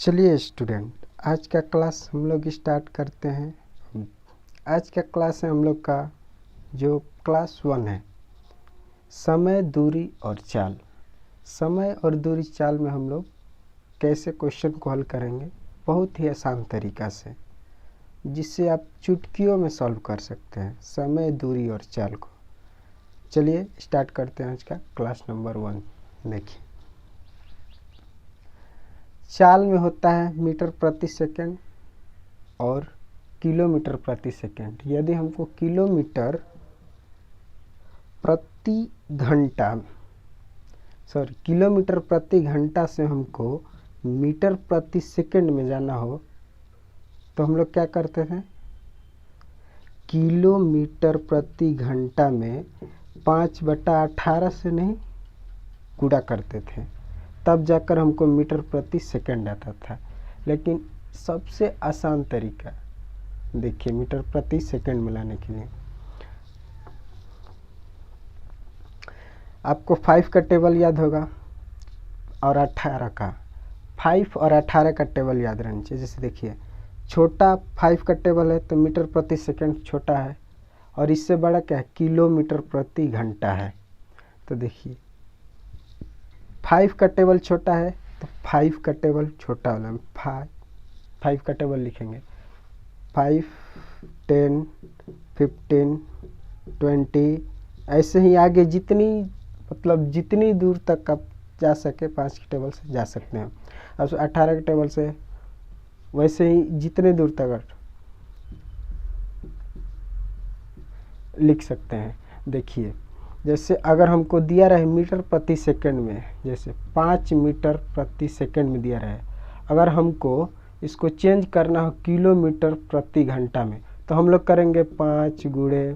चलिए स्टूडेंट, आज का क्लास हम लोग स्टार्ट करते हैं। आज का क्लास है हम लोग का जो क्लास 1 है, समय, दूरी और चाल। समय और दूरी चाल में हम लोग कैसे क्वेश्चन को हल करेंगे, बहुत ही आसान तरीका से, जिससे आप चुटकियों में सॉल्व कर सकते हैं समय, दूरी और चाल को। चलिए स्टार्ट करते हैं आज का क्लास नंबर 1। देखिए, चाल में होता है मीटर प्रति सेकंड और किलोमीटर प्रति सेकंड। यदि हमको किलोमीटर प्रति घंटा किलोमीटर प्रति घंटा से हमको मीटर प्रति सेकंड में जाना हो तो हम लोग क्या करते थे, किलोमीटर प्रति घंटा में 5/18 से नहीं गुणा करते थे, तब जाकर हमको मीटर प्रति सेकंड आता था। लेकिन सबसे आसान तरीका देखिए मीटर प्रति सेकंड में लाने के लिए, आपको 5 का टेबल याद होगा और 18 का। 5 और 18 का टेबल याद रहना चाहिए। जैसे देखिए, छोटा 5 का टेबल है तो मीटर प्रति सेकंड छोटा है, और इससे बड़ा क्या है, किलोमीटर प्रति घंटा है। तो देखिए 5 का टेबल छोटा है तो 5 का टेबल छोटा वाला में 5 का टेबल लिखेंगे। 5, 10, 15, 20, ऐसे ही आगे जितनी दूर तक आप जा सके 5 के टेबल से जा सकते हैं। अब 18 के टेबल से वैसे ही जितने दूर तक लिख सकते हैं। देखिए, जैसे अगर हमको दिया रहे मीटर प्रति सेकंड में, जैसे 5 मीटर प्रति सेकंड में दिया रहे, अगर हमको इसको चेंज करना हो किलोमीटर प्रति घंटा में, तो हम लोग करेंगे 5 गुणे,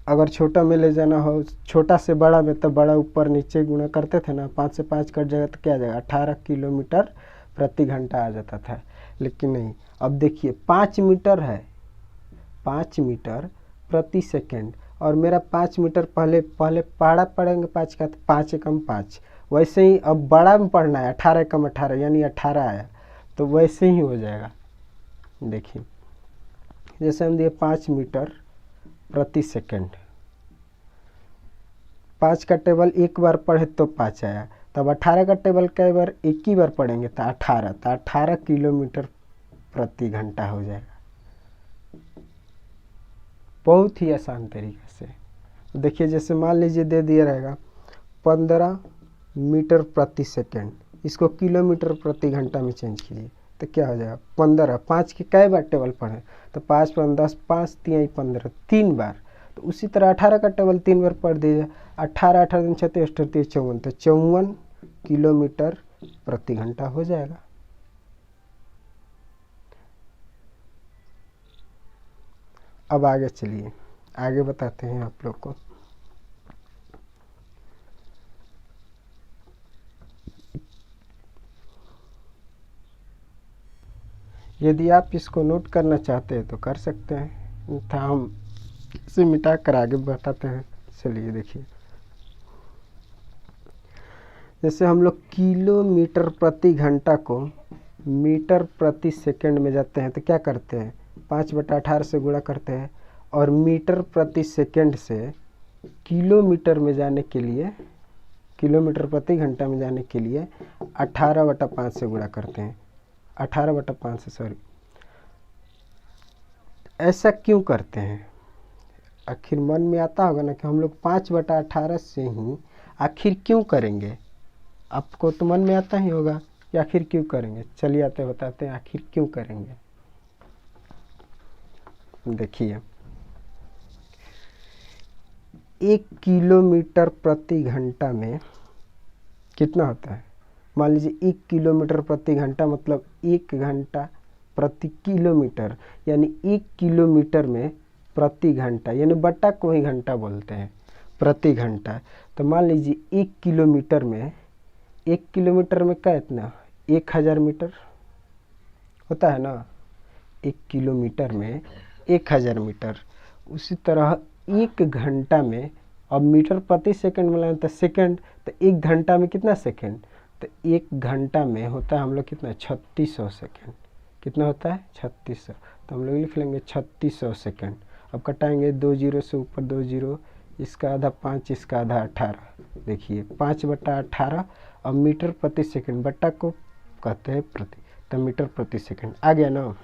अगर छोटा में ले जाना हो छोटा से बड़ा में, तो बड़ा ऊपर नीचे गुणा करते थे ना, 5 से 5 कट जाएगा तो क्या आ जाएगा, 18 किलोमीटर प्रति घंटा आ जाता था। लेकिन नहीं, अब देखिए 5 मीटर है, 5 मीटर प्रति सेकंड, और मेरा 5 मीटर पहले पढ़ा पढ़ेंगे 5 का, तो 5 एकम 5। वैसे ही अब बड़ा में पढ़ना है, 18 एकम 18 यानी 18 आया, तो वैसे ही हो जाएगा। देखिए, जैसे हम दिए 5 मीटर प्रति सेकंड, 5 का टेबल एक बार पढ़े तो 5 आया, तब 18 का टेबल कई बार एक ही बार पढ़ेंगे तो 18 किलोमीटर प्रति घंटा हो जाएगा। बहुत ही आसान तरीके से। देखिए, जैसे मान लीजिए दे दिया रहेगा 15 मीटर प्रति सेकंड, इसको किलोमीटर प्रति घंटा में चेंज कीजिए तो क्या हो जाएगा, 15। 5 के कई बार टेबल पढ़े तो 5 5 10, 5 3 15, 3 बार। तो उसी तरह 18 का टेबल 3 बार पढ़ दीजिए, 18 18 36 38 54, तो 54 किलोमीटर प्रति घंटा हो जाएगा। अब आगे चलिए, आगे बताते हैं आप लोग को। यदि आप इसको नोट करना चाहते हैं तो कर सकते हैं, था हम इसे मिटा कर आगे बताते हैं। चलिए देखिए, जैसे हम लोग किलोमीटर प्रति घंटा को मीटर प्रति सेकंड में जाते हैं तो क्या करते हैं, 5/18 से गुणा करते हैं, और मीटर प्रति सेकंड से किलोमीटर में जाने के लिए, किलोमीटर प्रति घंटा में जाने के लिए 18/5 से गुणा करते हैं, 18/5 से, सॉरी। ऐसा क्यों करते हैं, आखिर मन में आता होगा ना कि हम लोग 5/18 से ही आखिर क्यों करेंगे। आपको तो मन में आता ही होगा कि आखिर क्यों करेंगे। चलिए आते बताते हैं आखिर क्यों करेंगे। देखिए, 1 किलोमीटर प्रति घंटा में कितना होता है, मान लीजिए 1 किलोमीटर प्रति घंटा मतलब 1 घंटा प्रति किलोमीटर, यानी 1 किलोमीटर में प्रति घंटा, यानी बट्टा को ही घंटा बोलते हैं, प्रति घंटा। तो मान लीजिए 1 किलोमीटर में क्या, इतना 1000 मीटर होता है ना, 1 किलोमीटर में 1000 मीटर। उसी तरह 1 घंटा में, अब मीटर प्रति सेकंड में लाना तो सेकंड, तो 1 घंटा में कितना सेकंड, तो 1 घंटा में होता है हम लोग कितना 3600 सेकेंड। कितना होता है 3600, तो हम लोग लिख लेंगे 3600 सेकेंड। अब कटाएंगे 2 जीरो से ऊपर 2 जीरो, इसका आधा 5, इसका आधा 18। देखिए 5/18। अब मीटर प्रति सेकंड, बट्टा को कहते हैं प्रति, तो मीटर प्रति सेकंड आ गया ना।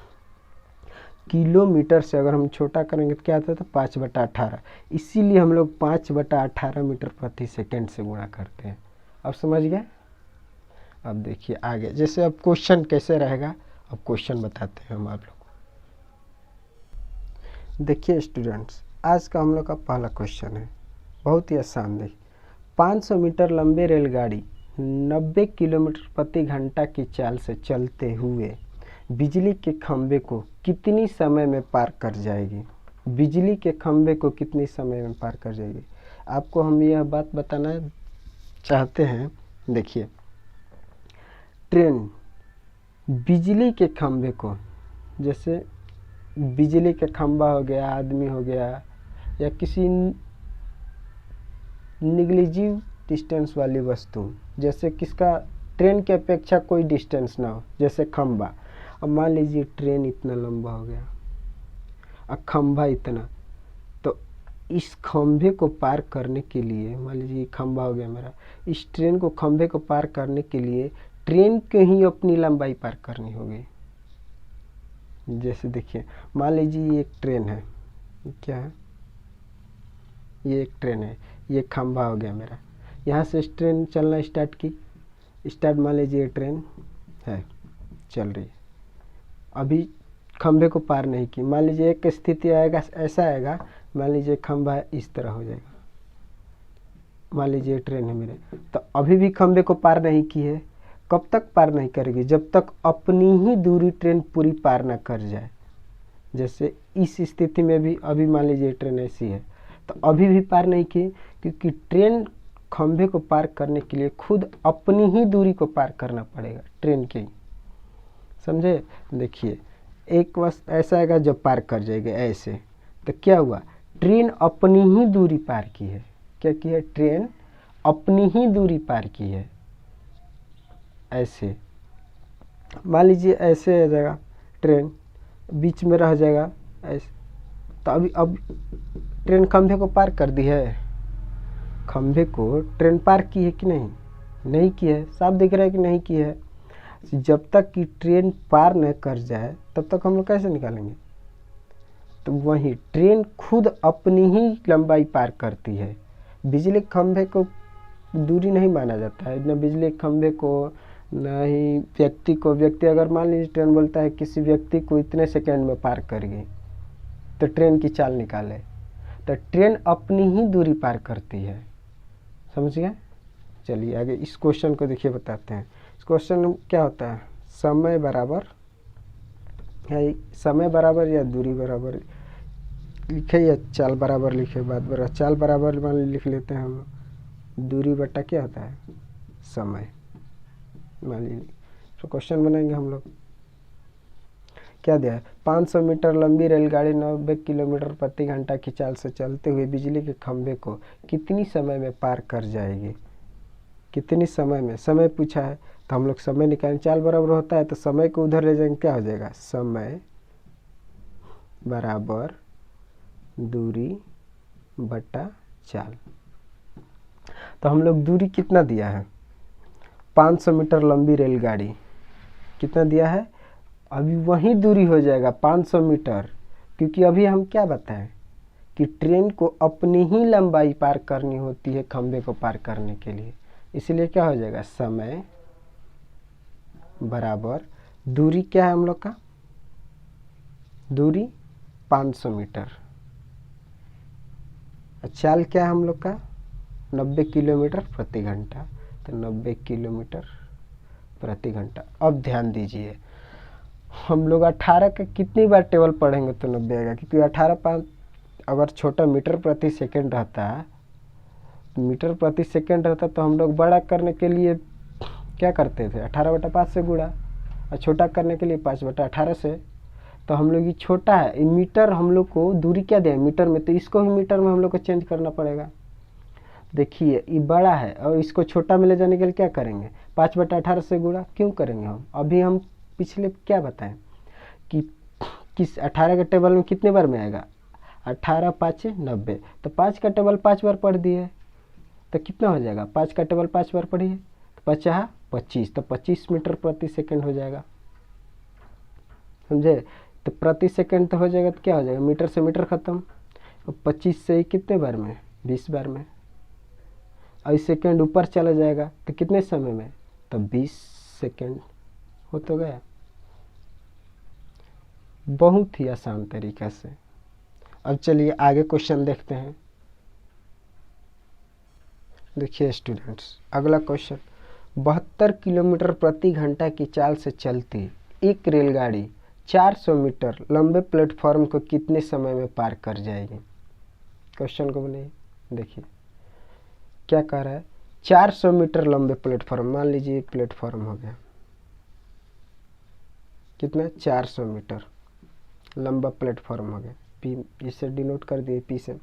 किलोमीटर से अगर हम छोटा करेंगे तो क्या आता है, तो 5/18। इसीलिए हम लोग 5/18 मीटर प्रति सेकंड से गुणा करते हैं। अब समझ गए। अब देखिए आगे, जैसे अब क्वेश्चन कैसे रहेगा, अब क्वेश्चन बताते हैं हम आप लोग को। देखिए स्टूडेंट्स, आज का हम लोग का पहला क्वेश्चन है, बहुत ही आसान। देखिए 500 मीटर लंबे रेलगाड़ी 90 किलोमीटर प्रति घंटा की चाल से चलते हुए बिजली के खंभे को कितनी समय में पार कर जाएगी। बिजली के खंभे को कितनी समय में पार कर जाएगी, आपको हम यह बात बताना चाहते हैं। देखिए ट्रेन बिजली के खंभे को, जैसे बिजली का खंभा हो गया, आदमी हो गया, या किसी निग्लिजिबल डिस्टेंस वाली वस्तु, जैसे किसका ट्रेन की अपेक्षा कोई डिस्टेंस ना हो, जैसे खंभा। अब मान लीजिए ट्रेन इतना लंबा हो गया और खंभा इतना, तो इस खंभे को पार करने के लिए, मान लीजिए खंभा हो गया मेरा, इस ट्रेन को खंभे को पार करने के लिए ट्रेन को ही अपनी लंबाई पार करनी होगी। जैसे देखिए मान लीजिए ये एक ट्रेन है, क्या है, ये एक ट्रेन है, ये खंभा हो गया मेरा, यहाँ से ट्रेन चलना स्टार्ट की, स्टार्ट मान लीजिए ट्रेन है चल रही है, अभी खंभे को पार नहीं की। मान लीजिए एक स्थिति आएगा, ऐसा आएगा, मान लीजिए खंभा इस तरह हो जाएगा, मान लीजिए ट्रेन है मेरे, तो अभी भी खंभे को पार नहीं की है। कब तक पार नहीं करेगी, जब तक अपनी ही दूरी ट्रेन पूरी पार ना कर जाए। जैसे इस स्थिति में भी अभी मान लीजिए ट्रेन ऐसी है, तो अभी भी पार नहीं की, क्योंकि ट्रेन खंभे को पार करने के लिए खुद अपनी ही दूरी को पार करना पड़ेगा ट्रेन के ही, समझे। देखिए एक वक्त ऐसा आएगा जब पार कर जाएगा ऐसे, तो क्या हुआ, ट्रेन अपनी ही दूरी पार की है। क्या की है, ट्रेन अपनी ही दूरी पार की है। ऐसे मान लीजिए ऐसे आ जाएगा, ट्रेन बीच में रह जाएगा ऐसे, तो अभी अब ट्रेन खंभे को पार कर दी है। खंभे को ट्रेन पार की है कि नहीं, नहीं की है, साफ दिख रहा है कि नहीं की है। जब तक कि ट्रेन पार न कर जाए तब तक हम लोग कैसे निकालेंगे। तो वही ट्रेन खुद अपनी ही लंबाई पार करती है। बिजली खंभे को दूरी नहीं माना जाता है, न बिजली खंभे को न ही व्यक्ति को। व्यक्ति अगर मान लीजिए ट्रेन बोलता है किसी व्यक्ति को इतने सेकंड में पार करेगी, तो ट्रेन की चाल निकाले, तो ट्रेन अपनी ही दूरी पार करती है, समझ गए। चलिए आगे इस क्वेश्चन को देखिए, बताते हैं। इस क्वेश्चन में क्या होता है, समय बराबर या दूरी बराबर लिखे या चाल बराबर लिखे, बात बराबर, चाल बराबर मान लिख लेते हैं हम, दूरी बटा क्या होता है समय, मान लीजिए। तो क्वेश्चन बनाएंगे हम लोग, क्या दिया है, 500 मीटर लंबी रेलगाड़ी 90 किलोमीटर प्रति घंटा की चाल से चलते हुए बिजली के खंभे को कितनी समय में पार कर जाएगी। कितनी समय में, समय पूछा है तो हम लोग समय निकालें। चाल बराबर होता है तो समय को उधर ले जाएंगे, क्या हो जाएगा, समय बराबर दूरी बटा चाल। तो हम लोग दूरी कितना दिया है, 500 मीटर लंबी रेलगाड़ी कितना दिया है, अभी वही दूरी हो जाएगा 500 मीटर, क्योंकि अभी हम क्या बताएं कि ट्रेन को अपनी ही लंबाई पार करनी होती है खंभे को पार करने के लिए। इसलिए क्या हो जाएगा, समय बराबर दूरी क्या है हम लोग का, दूरी 500 मीटर, चाल क्या है हम लोग का 90 किलोमीटर प्रति घंटा, तो 90 किलोमीटर प्रति घंटा। अब ध्यान दीजिए, हम लोग 18 का कितनी बार टेबल पढ़ेंगे तो 90 आएगा, क्योंकि 18 अगर छोटा मीटर प्रति सेकंड रहता, मीटर प्रति सेकंड रहता तो हम लोग बड़ा करने के लिए क्या करते थे, 18/5 से गुणा, और छोटा करने के लिए 5/18 से। तो हम लोग ये छोटा है, मीटर हम लोग को दूरी क्या दें मीटर में, तो इसको भी मीटर में हम लोग को चेंज करना पड़ेगा। देखिए ये बड़ा है और इसको छोटा में ले जाने के लिए क्या करेंगे, 5/18 से गुणा क्यों करेंगे हम। अभी हम पिछले क्या बताएं कि किस 18 के टेबल में कितने बार में आएगा, 18 5 90, तो 5 का टेबल 5 बार पढ़ दिए तो कितना हो जाएगा, 5 का टेबल 5 बार पढ़िए तो 5 25, तो 25 मीटर प्रति सेकंड हो जाएगा, समझे। तो प्रति सेकंड तो हो जाएगा तो क्या हो जाएगा, मीटर से मीटर खत्म, और 25 से ही कितने बार में, 20 बार में, और सेकंड ऊपर चला जाएगा तो कितने समय में, तो 20 सेकंड हो तो गया। बहुत ही आसान तरीका से। अब चलिए आगे क्वेश्चन देखते हैं। देखिए स्टूडेंट्स, अगला क्वेश्चन, 72 किलोमीटर प्रति घंटा की चाल से चलती एक रेलगाड़ी 400 मीटर लंबे प्लेटफॉर्म को कितने समय में पार कर जाएगी। क्वेश्चन को बनाइए। देखिए क्या कह रहा है, 400 मीटर लंबे प्लेटफॉर्म, मान लीजिए प्लेटफॉर्म हो गया कितना, 400 मीटर लंबा प्लेटफॉर्म हो गया, पी इसे डिनोट कर दिए पी से।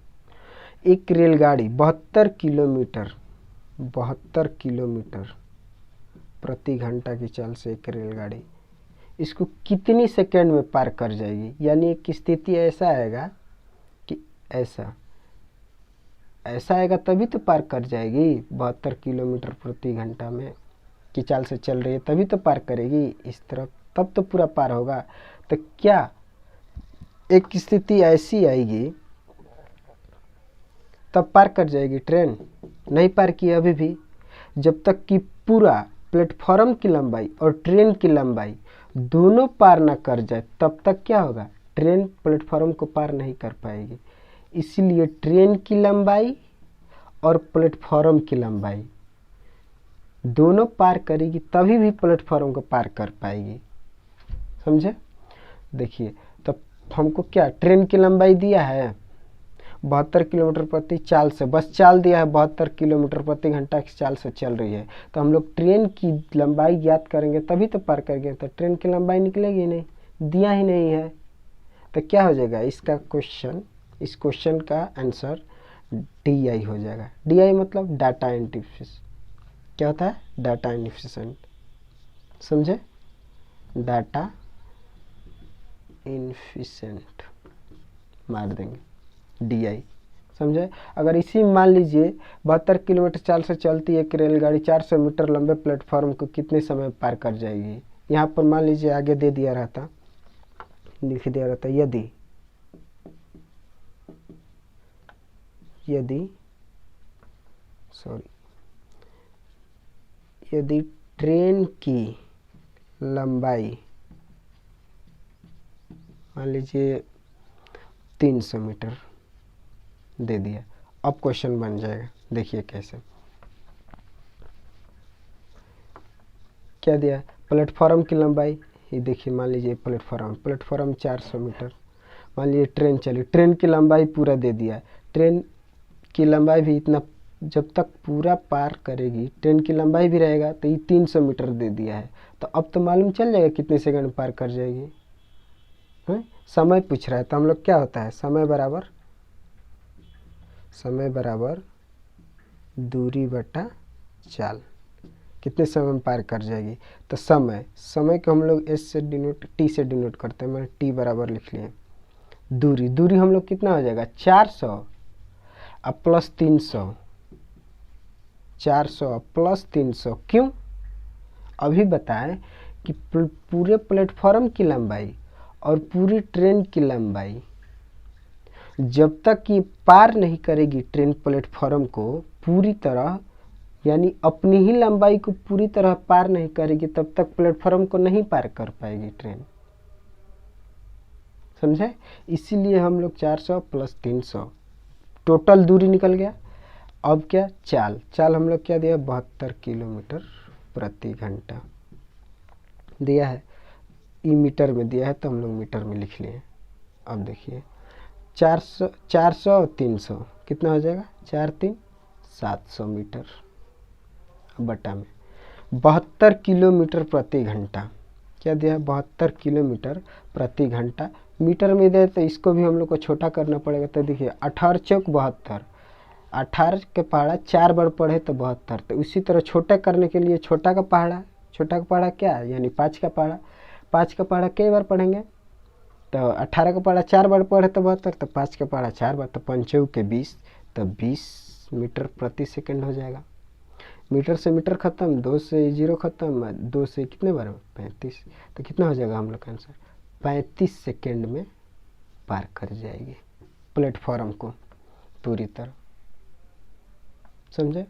एक रेलगाड़ी 72 किलोमीटर प्रति घंटा की चाल से एक रेलगाड़ी इसको कितनी सेकंड में पार कर जाएगी। यानी एक स्थिति ऐसा आएगा कि ऐसा आएगा तभी तो पार कर जाएगी, 72 किलोमीटर प्रति घंटा में की चाल से चल रही है तभी तो पार करेगी इस तरफ, तब तो पूरा पार होगा। तो क्या एक स्थिति ऐसी आएगी तब पार कर जाएगी ट्रेन, नहीं पार की अभी भी। जब तक कि पूरा प्लेटफॉर्म की लंबाई और ट्रेन की लंबाई दोनों पार ना कर जाए तब तक क्या होगा, ट्रेन प्लेटफॉर्म को पार नहीं कर पाएगी। इसलिए ट्रेन की लंबाई और प्लेटफॉर्म की लंबाई दोनों पार करेगी तभी भी प्लेटफॉर्म को पार कर पाएगी, समझे। देखिए तो हमको क्या ट्रेन की लंबाई दिया है 72 किलोमीटर प्रति चाल से, बस चाल दिया है 72 किलोमीटर प्रति घंटा की चाल से चल रही है, तो हम लोग ट्रेन की लंबाई ज्ञात करेंगे तभी तो पार करेंगे। तो ट्रेन की लंबाई निकलेगी नहीं, दिया ही नहीं है, तो क्या हो जाएगा इसका क्वेश्चन, इस क्वेश्चन का आंसर DI हो जाएगा। DI मतलब डाटा इनएफिशिएंट, क्या होता है, डाटा इनएफिशिएंट, समझे, डाटा इनएफिशिएंट मार देंगे DI, समझे। अगर इसी मान लीजिए 72 किलोमीटर चाल से चलती एक रेलगाड़ी 400 मीटर लंबे प्लेटफॉर्म को कितने समय में पार कर जाएगी। यहाँ पर मान लीजिए आगे दे दिया रहता, लिख दिया रहता, यदि ट्रेन की लंबाई मान लीजिए 300 मीटर दे दिया, अब क्वेश्चन बन जाएगा। देखिए कैसे, क्या दिया, प्लेटफॉर्म की लंबाई, ये देखिए मान लीजिए प्लेटफॉर्म 400 मीटर, मान लीजिए ट्रेन चली, ट्रेन की लंबाई पूरा दे दिया, ट्रेन की लंबाई भी इतना, जब तक पूरा पार करेगी ट्रेन की लंबाई भी रहेगा तो ये 300 मीटर दे दिया है, तो अब तो मालूम चल जाएगा कितने सेकंड में पार कर जाएगी। समय पूछ रहा है तो हम लोग क्या होता है, समय बराबर दूरी बटा चाल, कितने समय में पार कर जाएगी। तो समय को हम लोग T से डिनोट करते हैं, मैंने T बराबर लिख लिया। दूरी हम लोग कितना हो जाएगा, 400 अब प्लस 300, 400 प्लस 300, क्यों, अभी बताएं कि पूरे प्लेटफॉर्म की लंबाई और पूरी ट्रेन की लंबाई जब तक ये पार नहीं करेगी ट्रेन प्लेटफॉर्म को पूरी तरह, यानी अपनी ही लंबाई को पूरी तरह पार नहीं करेगी तब तक प्लेटफॉर्म को नहीं पार कर पाएगी ट्रेन, समझे। इसीलिए हम लोग 400 प्लस 300 टोटल दूरी निकल गया। अब क्या, चाल हम लोग क्या दिया, 72 किलोमीटर प्रति घंटा दिया है, ई मीटर में दिया है तो हम लोग मीटर में लिख लिए। अब देखिए 400 और 300 कितना हो जाएगा, 4 3 700 मीटर बटा में 72 किलोमीटर प्रति घंटा, क्या दिया है 72 किलोमीटर प्रति घंटा, मीटर में दे तो इसको भी हम लोग को छोटा करना पड़ेगा। तो देखिए 18 चौक 72, 18 के पहाड़ा 4 बार पढ़े तो 72। तो उसी तरह छोटा करने के लिए छोटा का पहाड़ा क्या है, यानी 5 का पहाड़ा। 5 का पहाड़ा कई बार पढ़ेंगे, तो 18 का पहाड़ा 4 बार पढ़े तो 72, तो 5 का पहाड़ा 4 बार, तो 5 के 20, तो 20 मीटर प्रति सेकंड हो जाएगा। मीटर से मीटर खत्म, 2 से 0 खत्म, 2 से कितने बार 35, तो कितना हो जाएगा हम लोग का आंसर 35 सेकंड में पार कर जाएगी प्लेटफॉर्म को पूरी तरह। समझे?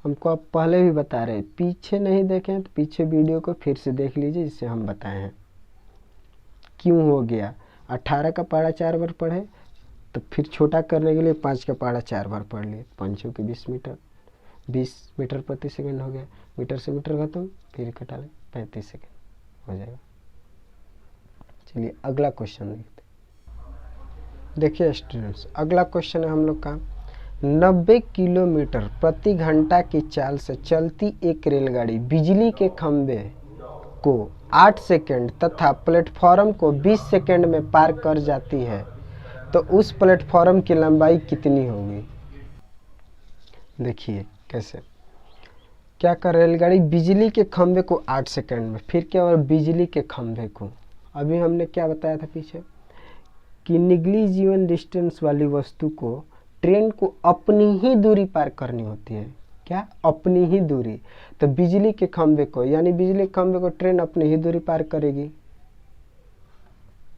हमको आप पहले भी बता रहे, पीछे नहीं देखें तो पीछे वीडियो को फिर से देख लीजिए, जिससे हम बताए हैं क्यों हो गया। 18 का पहाड़ा 4 बार पढ़े, तो फिर छोटा करने के लिए 5 का पहाड़ा 4 बार पढ़ लिए, 5 के 20 मीटर, 20 मीटर प्रति सेकंड हो गया। मीटर से मीटर खत्म, फिर कटा लें 35 सेकंड हो जाएगा। चलिए अगला क्वेश्चन देखते हैं। देखिए स्टूडेंट्स, अगला क्वेश्चन है हम लोग का 90 किलोमीटर प्रति घंटा की चाल से चलती एक रेलगाड़ी बिजली के खंभे को 8 सेकंड तथा प्लेटफॉर्म को 20 सेकंड में पार कर जाती है, तो उस प्लेटफॉर्म की लंबाई कितनी होगी? देखिए कैसे, क्या कर रेलगाड़ी बिजली के खंभे को 8 सेकंड में, फिर क्या और बिजली के खंभे को, अभी हमने क्या बताया था पीछे कि निगलिजिबल डिस्टेंस वाली वस्तु को ट्रेन को अपनी ही दूरी पार करनी होती है। क्या? अपनी ही दूरी। तो बिजली के खंभे को, यानी बिजली के खंभे को ट्रेन अपनी ही दूरी पार करेगी,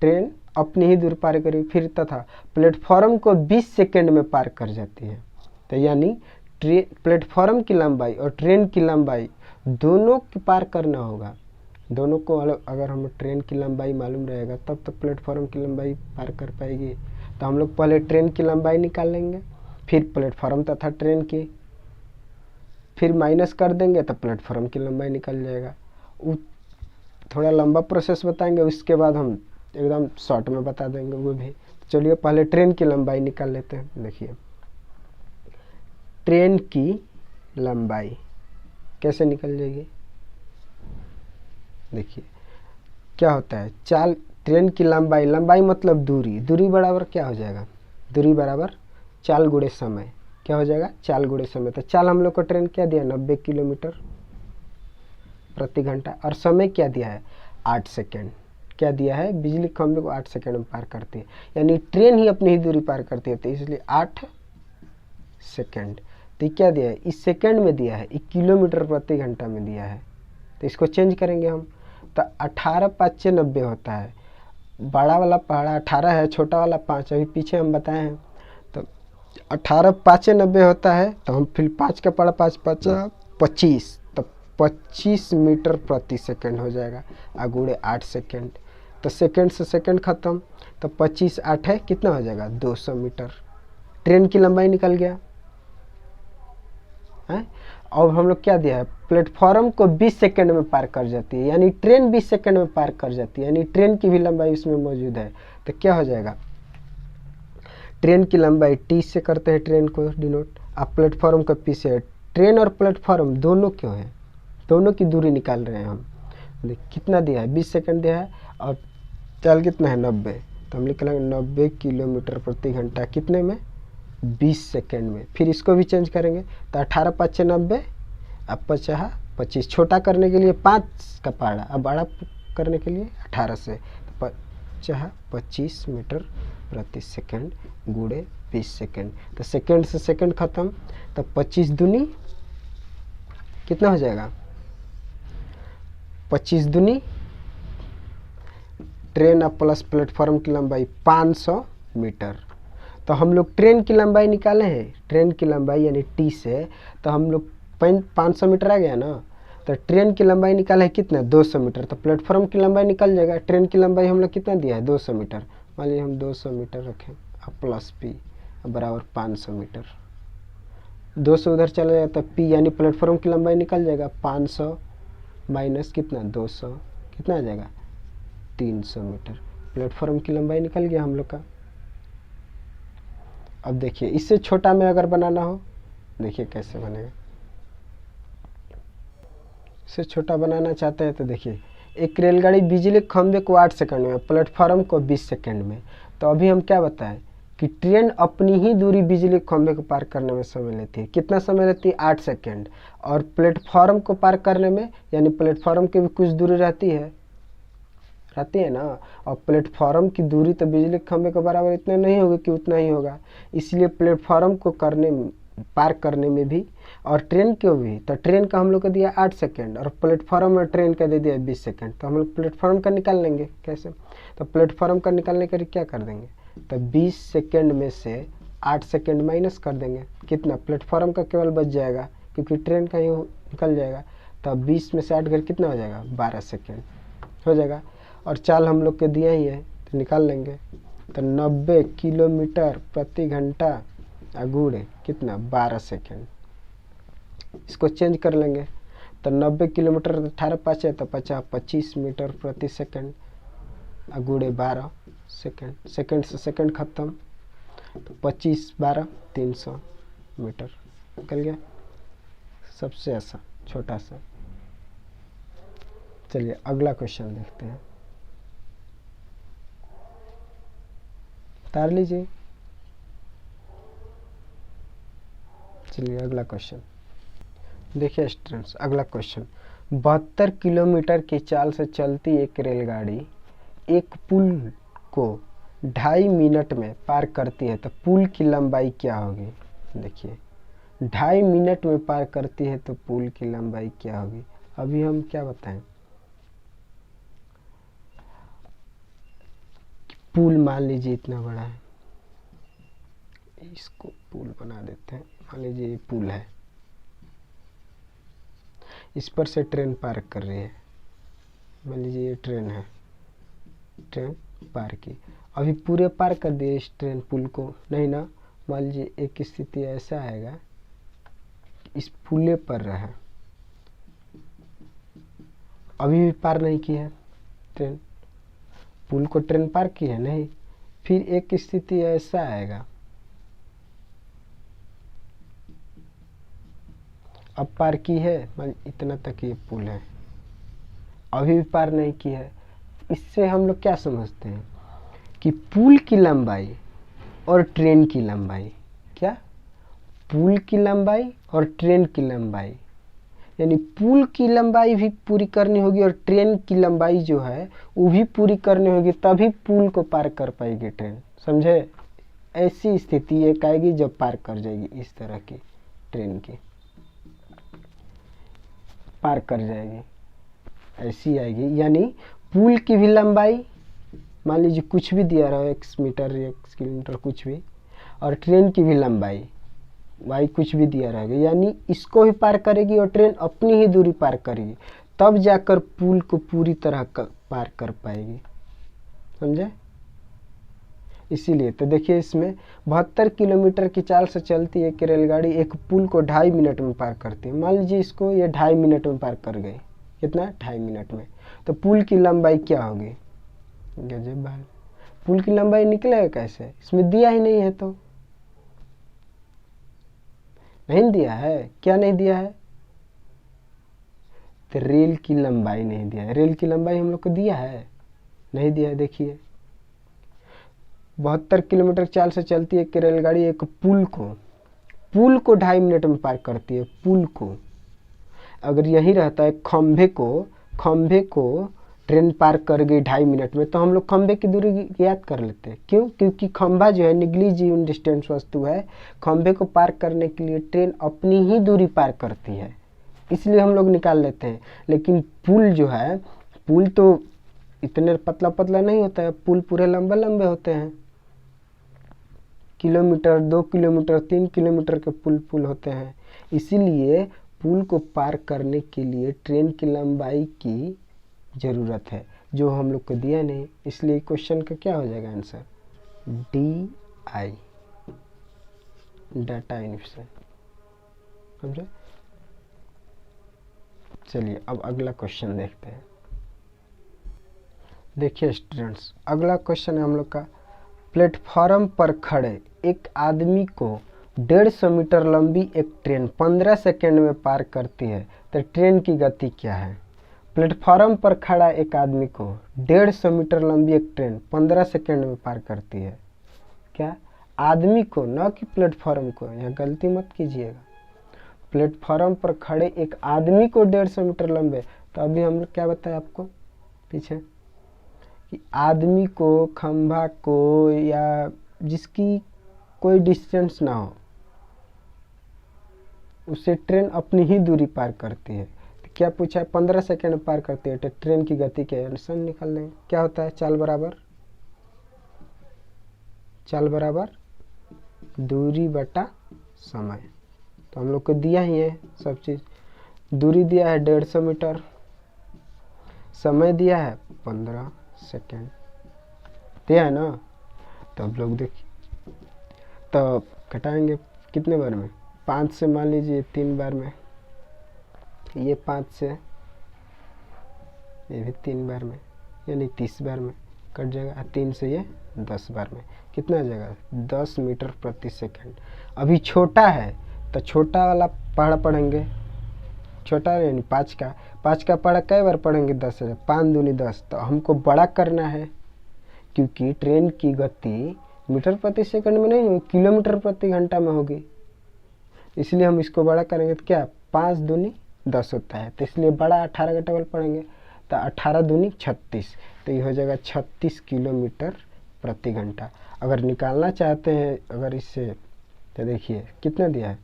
ट्रेन अपनी ही दूरी पार करेगी। फिर तथा प्लेटफॉर्म को 20 सेकंड में पार कर जाती है। तो यानी प्लेटफॉर्म की लंबाई और ट्रेन की लंबाई दोनों की पार करना होगा। दोनों को अलग, अगर हमें ट्रेन की लंबाई मालूम रहेगा तब तो प्लेटफॉर्म की लंबाई पार कर पाएगी। तो हम लोग पहले ट्रेन की लंबाई निकाल लेंगे, फिर प्लेटफॉर्म तथा ट्रेन की, फिर माइनस कर देंगे तो प्लेटफॉर्म की लंबाई निकल जाएगा। थोड़ा लंबा प्रोसेस बताएंगे, उसके बाद हम एकदम शॉर्ट में बता देंगे वो भी। चलिए पहले ट्रेन की लंबाई निकाल लेते हैं। देखिए ट्रेन की लंबाई कैसे निकल जाएगी। देखिए क्या होता है, चाल ट्रेन की लंबाई, लंबाई मतलब दूरी, दूरी बराबर क्या हो जाएगा, दूरी बराबर चाल गुणे समय, क्या हो जाएगा चाल गुणे समय। तो चाल हम लोग को ट्रेन क्या दिया 90 किलोमीटर प्रति घंटा, और समय क्या दिया है 8 सेकेंड। क्या दिया है, बिजली खंभे को 8 सेकेंड में पार करती है, यानी ट्रेन ही अपनी ही दूरी पार करती है, तो इसलिए 8 सेकेंड। तो क्या दिया है, इस सेकेंड में दिया है, किलोमीटर प्रति घंटा में दिया है, तो इसको चेंज करेंगे हम। तो 18 5 90 होता है, बड़ा वाला पहाड़ा 18 है, छोटा वाला 5, अभी पीछे हम बताए हैं। तो 18 5 90 होता है, तो हम फिर 5 का पहाड़ा 5 5 25, तो 25 मीटर प्रति सेकंड हो जाएगा, गुणे 8 सेकंड। तो सेकंड से सेकंड खत्म, तो 25 8 है, कितना हो जाएगा 200 मीटर। ट्रेन की लंबाई निकल गया है। और हम लोग क्या दिया है, प्लेटफॉर्म को 20 सेकंड में पार कर जाती है, यानी ट्रेन 20 सेकंड में पार कर जाती है, यानी ट्रेन की भी लंबाई इसमें मौजूद है। तो क्या हो जाएगा, ट्रेन की लंबाई टी से करते हैं ट्रेन को डिनोट, आप प्लेटफॉर्म का पी से है। ट्रेन और प्लेटफॉर्म दोनों क्यों है, दोनों की दूरी निकाल रहे हैं हम। कितना दिया है 20 सेकंड दिया है, और चाल कितना है 90, तो हम लिख लेंगे 90 किलोमीटर प्रति घंटा कितने में 20 सेकेंड में। फिर इसको भी चेंज करेंगे, तो 18 5 90, अब 50 25, छोटा करने के लिए 5 का पहाड़ा, अब बड़ा करने के लिए 18 से, तो 50 25 मीटर प्रति सेकंड गुणे 20 सेकंड। तो सेकंड से सेकंड खत्म, तो 25 दूनी कितना हो जाएगा, 25 दूनी ट्रेन अब प्लस प्लेटफॉर्म की लंबाई 500 मीटर। तो हम लोग ट्रेन की लंबाई निकाले हैं, ट्रेन की लंबाई यानी टी से, तो हम लोग 500 मीटर आ गया ना। तो ट्रेन की लंबाई निकाले है कितना 200 मीटर, तो प्लेटफॉर्म की लंबाई निकल जाएगा। ट्रेन की लंबाई हम लोग कितना दिया है 200 मीटर, मान लीजिए हम 200 मीटर रखें, अब प्लस पी बराबर 500 मीटर। 200 उधर चला जाए तो पी यानी प्लेटफॉर्म की लंबाई निकल जाएगा, 500 माइनस कितना 200, कितना आ जाएगा 300 मीटर। प्लेटफॉर्म की लंबाई निकल गया हम लोग का। अब देखिए इससे छोटा में अगर बनाना हो, देखिए कैसे बनेगा। इससे छोटा बनाना चाहते हैं तो देखिए, एक रेलगाड़ी बिजली खंभे को 8 सेकंड में, प्लेटफॉर्म को 20 सेकंड में। तो अभी हम क्या बताएं कि ट्रेन अपनी ही दूरी बिजली खंभे को पार करने में समय लेती है। कितना समय लेती है? 8 सेकेंड। और प्लेटफॉर्म को पार करने में, यानी प्लेटफॉर्म की भी कुछ दूरी रहती है ना, और प्लेटफॉर्म की दूरी तो बिजली के खंभे के बराबर इतना नहीं होगी कि उतना ही होगा। इसलिए प्लेटफॉर्म को पार करने में भी, और ट्रेन को भी, तो ट्रेन का हम लोग को दिया 8 सेकेंड और प्लेटफॉर्म में ट्रेन का दे दिया 20 सेकेंड। तो हम लोग प्लेटफॉर्म का निकाल लेंगे। कैसे? तो प्लेटफॉर्म का निकालने के लिए क्या कर देंगे? तो 20 सेकेंड में से 8 सेकेंड माइनस कर देंगे। कितना? प्लेटफॉर्म का केवल बच जाएगा, क्योंकि ट्रेन का ही निकल जाएगा। तो 20 में से 8 कर कितना हो जाएगा? 12 सेकेंड हो जाएगा। और चाल हम लोग के दिया ही है तो निकाल लेंगे। तो 90 किलोमीटर प्रति घंटा अगुड़े कितना? 12 सेकेंड। इसको चेंज कर लेंगे। तो 90 किलोमीटर 18 5 है तो 25 मीटर प्रति सेकेंड अगुड़े 12 सेकेंड। सेकेंड से सेकेंड खत्म, तो 25 12 300 मीटर निकल गया। सबसे आसान छोटा सा। चलिए अगला क्वेश्चन देखते हैं। उतार लीजिए। चलिए अगला क्वेश्चन देखिए स्टूडेंट्स। अगला क्वेश्चन, 72 किलोमीटर की चाल से चलती एक रेलगाड़ी एक पुल को 2.5 मिनट में पार करती है, तो पुल की लंबाई क्या होगी? देखिए 2.5 मिनट में पार करती है तो पुल की लंबाई क्या होगी? अभी हम क्या बताएं? पुल मान लीजिए इतना बड़ा है, इसको पुल बना देते हैं। मान लीजिए ये पुल है, इस पर से ट्रेन पार कर रही है। मान लीजिए ये ट्रेन है, ट्रेन पार की। अभी पूरे पार कर दिए इस ट्रेन पुल को? नहीं ना। मान लीजिए एक स्थिति ऐसा आएगा, इस पुले पर रहा, अभी भी पार नहीं की है ट्रेन, पुल को ट्रेन पार की है नहीं। फिर एक स्थिति ऐसा आएगा, अब पार की है, मान इतना तक ये पुल है, अभी भी पार नहीं की है। इससे हम लोग क्या समझते हैं कि पुल की लंबाई और ट्रेन की लंबाई, क्या? पुल की लंबाई और ट्रेन की लंबाई, यानी पुल की लंबाई भी पूरी करनी होगी और ट्रेन की लंबाई जो है वो भी पूरी करनी होगी, तभी पुल को पार कर पाएगी ट्रेन। समझे? ऐसी स्थिति एक आएगी जब पार कर जाएगी, इस तरह की ट्रेन की पार कर जाएगी, ऐसी आएगी। यानी पुल की भी लंबाई मान लीजिए कुछ भी दिया रहा है, 1 मीटर 1 किलोमीटर कुछ भी, और ट्रेन की भी लंबाई वाई कुछ भी दिया रहेगा, यानी इसको भी पार करेगी और ट्रेन अपनी ही दूरी पार करेगी, तब जाकर पुल को पूरी तरह पार कर पाएगी। समझे? इसीलिए तो देखिए इसमें 72 किलोमीटर की चाल से चलती एक रेलगाड़ी एक पुल को 2.5 मिनट में पार करती है। मान लीजिए इसको ये 2.5 मिनट में पार कर गई। कितना? 2.5 मिनट में। तो पुल की लंबाई क्या होगी? गजब बात। पुल की लंबाई निकलेगा कैसे? इसमें दिया ही नहीं है, तो नहीं दिया है। क्या नहीं दिया है? तो रेल की लंबाई नहीं दिया है। रेल की लंबाई हम लोग को दिया है? नहीं दिया है। देखिए 72 किलोमीटर चाल से चलती है एक रेलगाड़ी एक पुल को 2.5 मिनट में पार करती है। पुल को अगर यही रहता है खंभे को ट्रेन पार कर गई 2.5 मिनट में, तो हम लोग खंभे की दूरी याद कर लेते हैं। क्यों? क्योंकि खंभा जो है निग्लिजिबल डिस्टेंस वस्तु है, खंभे को पार करने के लिए ट्रेन अपनी ही दूरी पार करती है, इसलिए हम लोग निकाल लेते हैं। लेकिन पुल जो है, पुल तो इतने पतला पतला नहीं होता है, पुल पूरे लंबे लंबे होते हैं, किलोमीटर 2 किलोमीटर 3 किलोमीटर के पुल होते हैं। इसीलिए पुल को पार करने के लिए ट्रेन की लंबाई की ज़रूरत है, जो हम लोग को दिया नहीं। इसलिए क्वेश्चन का क्या हो जाएगा आंसर? DI, data इनफिशिएंट। समझे? चलिए अब अगला क्वेश्चन देखते हैं। देखिए स्टूडेंट्स, अगला क्वेश्चन है हम लोग का, प्लेटफॉर्म पर खड़े एक आदमी को 150 मीटर लंबी एक ट्रेन 15 सेकेंड में पार करती है, तो ट्रेन की गति क्या है? प्लेटफॉर्म पर खड़ा एक आदमी को 150 मीटर लंबी एक ट्रेन 15 सेकेंड में पार करती है। क्या? आदमी को, न कि प्लेटफॉर्म को, यहाँ गलती मत कीजिएगा। प्लेटफॉर्म पर खड़े एक आदमी को 150 मीटर लंबे, तो अभी हम लोग क्या बताए आपको पीछे कि आदमी को, खंभा को, या जिसकी कोई डिस्टेंस ना हो उससे ट्रेन अपनी ही दूरी पार करती है। तो क्या पूछा है? 15 सेकेंड में पार करती है। तो ट्रेन की गति क्या है? आंसर निकाल लेंगे। क्या होता है? चाल बराबर दूरी बटा समय। तो हम लोग को दिया ही है सब चीज़। दूरी दिया है 150 मीटर, समय दिया है 15 सेकेंड, दिया है ना। तो अब लोग देखिए, तो घटाएंगे कितने बार में? 5 से मान लीजिए 3 बार में, ये 5 से, ये भी 3 बार में, यानी 30 बार में कट जाएगा। 3 से ये 10 बार में कितना आ जाएगा? 10 मीटर प्रति सेकंड। अभी छोटा है तो छोटा वाला पहाड़ा पढ़ेंगे, छोटा यानी 5 का पहाड़ा कई बार पढ़ेंगे? 10 है, 5 दूनी 10। तो हमको बड़ा करना है, क्योंकि ट्रेन की गति मीटर प्रति सेकंड में नहीं होगी, किलोमीटर प्रति घंटा में होगी। इसलिए हम इसको बड़ा करेंगे तो क्या 5 दूनी 10 होता है, तो इसलिए बड़ा 18 का टेबल पढ़ेंगे। तो 18 दूनी 36, तो ये हो जाएगा 36 किलोमीटर प्रति घंटा। अगर निकालना चाहते हैं अगर इससे, तो देखिए कितना दिया है?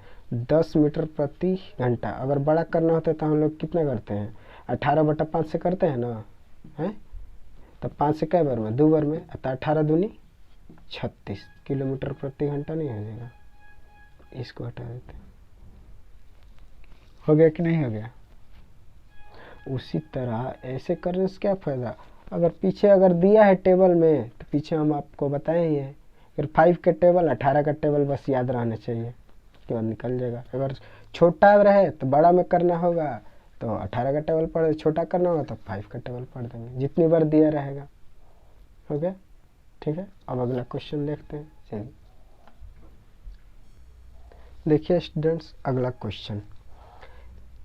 10 मीटर प्रति घंटा। अगर बड़ा करना होता है तो हम लोग कितना करते हैं? 18/5 से करते हैं ना, है? तो 5 से कई बार में? 2 बार में। तो 18 दूनी 36 किलोमीटर प्रति घंटा नहीं हो जाएगा? इसको हटा देते हैं। हो गया कि नहीं हो गया? उसी तरह ऐसे करने से क्या फ़ायदा? अगर पीछे अगर दिया है टेबल में तो पीछे हम आपको बताए ही है। फिर 5 का टेबल, 18 का टेबल बस याद रहना चाहिए, उसके बाद निकल जाएगा। अगर छोटा रहे तो बड़ा में करना होगा, तो 18 का टेबल पढ़, छोटा करना होगा तो 5 का टेबल पढ़ देंगे, जितनी बार दिया रहेगा। हो गया? ठीक है, अब अगला क्वेश्चन देखते हैं। चलिए देखिए स्टूडेंट्स, अगला क्वेश्चन।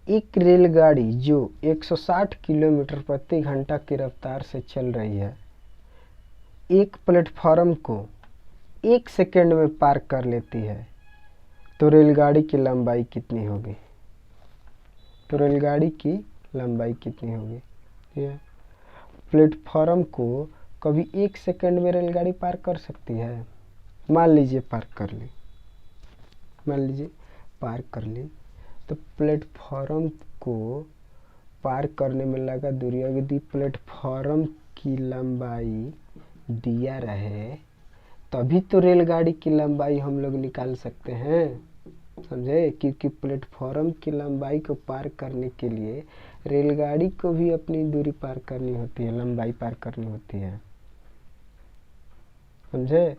एक रेलगाड़ी जो 160 किलोमीटर प्रति घंटा की रफ्तार से चल रही है, एक प्लेटफॉर्म को 1 सेकेंड में पार कर लेती है, तो रेलगाड़ी की लंबाई कितनी होगी? तो रेलगाड़ी की लंबाई कितनी होगी? प्लेटफॉर्म को कभी 1 सेकेंड में रेलगाड़ी पार कर सकती है? मान लीजिए पार कर ली, तो प्लेटफॉर्म को पार करने में लगा दूरी, यदि प्लेटफॉर्म की लंबाई दिया रहे तभी तो रेलगाड़ी की लंबाई हम लोग निकाल सकते हैं, समझे? क्योंकि प्लेटफॉर्म की लंबाई को पार करने के लिए रेलगाड़ी को भी अपनी दूरी पार करनी होती है, लंबाई पार करनी होती है, समझे?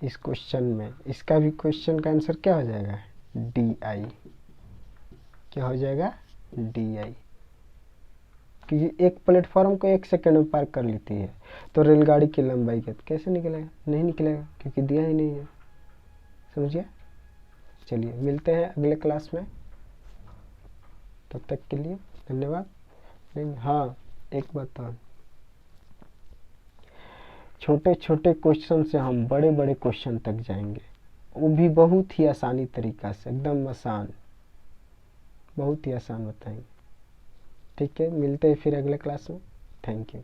इस क्वेश्चन में इसका भी क्वेश्चन का आंसर क्या हो जाएगा? DI। क्या हो जाएगा? DI। क्योंकि एक प्लेटफॉर्म को 1 सेकेंड में पार कर लेती है, तो रेलगाड़ी की लंबाई कैसे निकलेगा? नहीं निकलेगा, क्योंकि दिया ही नहीं है, समझिए? चलिए मिलते हैं अगले क्लास में, तब तक के लिए धन्यवाद। हाँ, एक बात और, छोटे छोटे क्वेश्चन से हम बड़े बड़े क्वेश्चन तक जाएंगे, वो भी बहुत ही आसानी तरीका से, एकदम आसान, बहुत ही आसान बताएंगे। ठीक है, मिलते हैं फिर अगले क्लास में। Thank you.